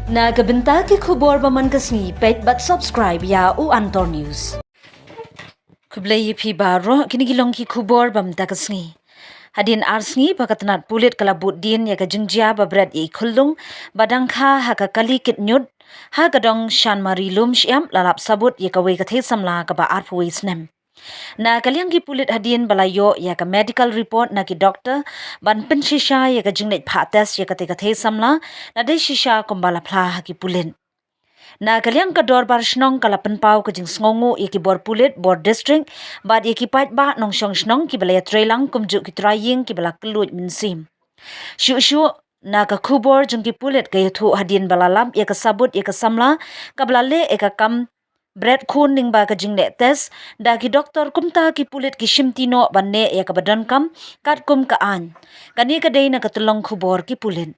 Nagabenta ki khubor baman kasni pet but subscribe ya u Antor News. Kublai pi baro kinigilong ki khubor bam takasni. Hadin arsni pakatanat pulit kalabut din ya ka jingjia ba Bret i khulung badangkha ha ka kali kit nyut ha ka dong shan mari lum syam lalap sabut ya ka we ka the samla ka ba arpui snem. Na kaliang ki pulit hadin balayo ya ka medical report na ki doctor ban penshisha ya ka jingnet pha test ya ka the samla na de shisha kumbala phla ha ki pulin. Na kaliang ka dor bar shnong kala penpau ka jing sngongu iki bor pulit bor district bad iki pat ba nong shong shnong ki balaya trailang kumju ki trying ki bala keluj min sim. Shu na ka khubor jung ki pulit ka yathu hadin balalam ya ka sabut ya ka samla ka balale e ka kam Bret khun lyngba ka jingle test da ki doktor kumta ki pulit ki shimtino banne ya ka badan kam kat kum ka an. Kani ka day na katulong khubor ki pulit.